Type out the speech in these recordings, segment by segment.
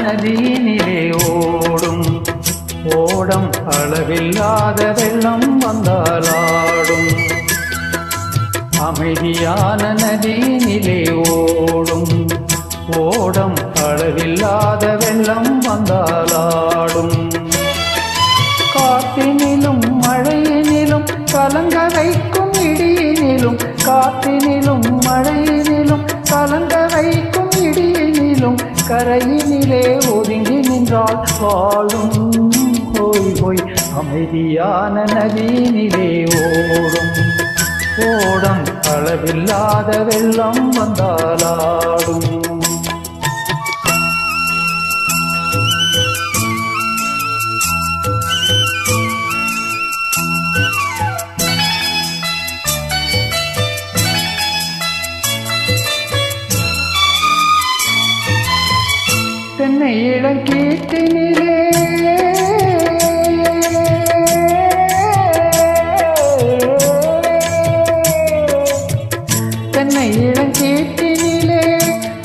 நதியினிலே ஓடும் ஓடம் அளவில்லாத வெள்ளம் வந்தாலாடும். அமைதியான நதியினிலே ஓடும் ஓடம் அளவில்லாத வெள்ளம் வந்தாலாடும். காற்றினிலும் மழையினிலும் கலங்க வைக்கும் இடியினிலும், காற்றினிலும் மழையினிலும் கலங்க வைக்கும் இடியினிலும், கரையினிலே ஒதுங்கி நின்றால் வாழும். போய் போய் அமைதியான நதியினிலே ஓடும் ஓடம் அளவில்லாத வெள்ளம் வந்தாலாடும். தென்னை இளங்கீட்டினிலே தென்னை இளங்கீட்டினிலே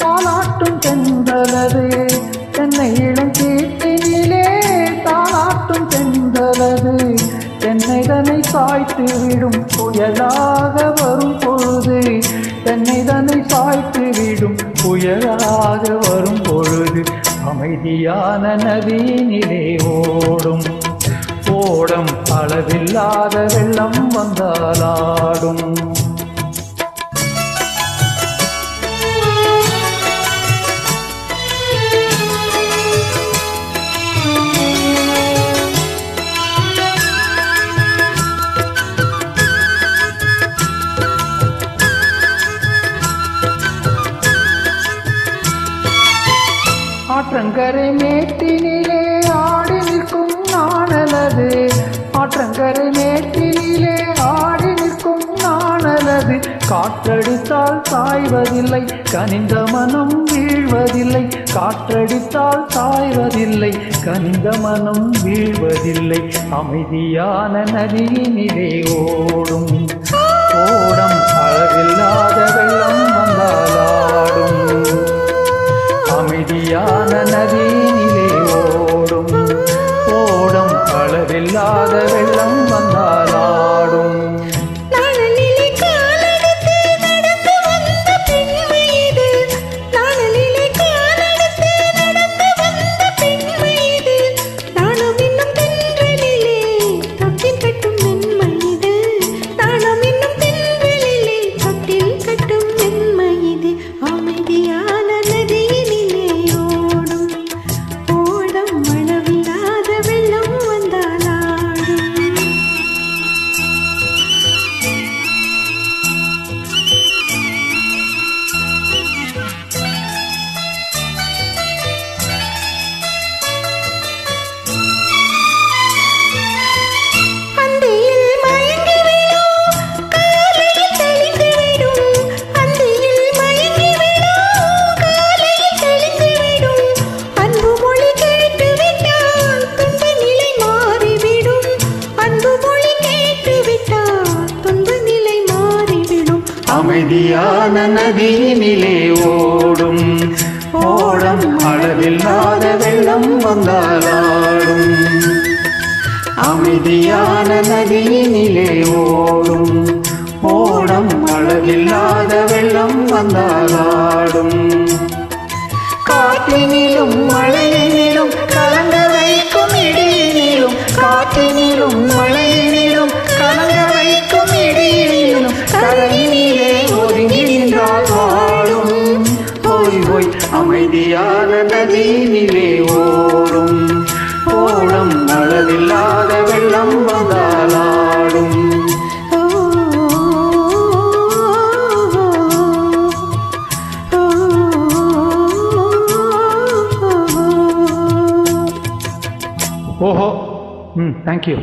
தாலாட்டும் தென்றலது, தென்னை இளங்கீட்டினிலே தாலாட்டும் தென்றலது, தென்னைதனை சாய்த்து விடும் புயலாக வரும் பொழுது, தென்னைதனை சாய்த்து விடும் புயலாக வரும் பொழுது, அமைதியான நதியினிலே ஓடும் ஓடம் அளவில்லாத வெள்ளம் வந்தாலாடும். ஆற்றங்கரை மேட்டினிலே ஆடி நிற்கும் நாணலது, ஆற்றங்கரை மேட்டினிலே ஆடி நிற்கும் நாணலது, காற்றடித்தால் சாய்வதில்லை கனிந்த மனம் வீழ்வதில்லை, காற்றடித்தால் சாய்வதில்லை கனிந்த மனம் வீழ்வதில்லை. அமைதியான நதியினிலே ஓடும் ஓடம் அளவில்லாத வெள்ளம் வந்தாலாடும். அமைதியான நதியினிலே ஓடும் ஓடம் அளவில்லாத வெள்ளம் வந்தாலாடும். அமைதியான நதியினிலே ஓடும் ஓடம் அளவில்லாத வெள்ளம் வந்தாலாடும். அமைதியான நதியினிலே ஓடும் ஓடம் அளவில்லாத வெள்ளம் வந்தாலாடும். காற்றினிலும் மழையினிலும் கலங்க வைக்கும் இடியினிலும், காற்றினிலும் மழையினிலும் கலங்க வைக்கும் இடியினிலும், கரையினிலே ஒதுங்கி நின்றால் வாழும். போய் போய் அமைதியான நதியினிலே ஓடும் ஓடம் அளவில்லாத வெள்ளம் வந்தாலாடும். ஓஹோ, தேங்க்யூ.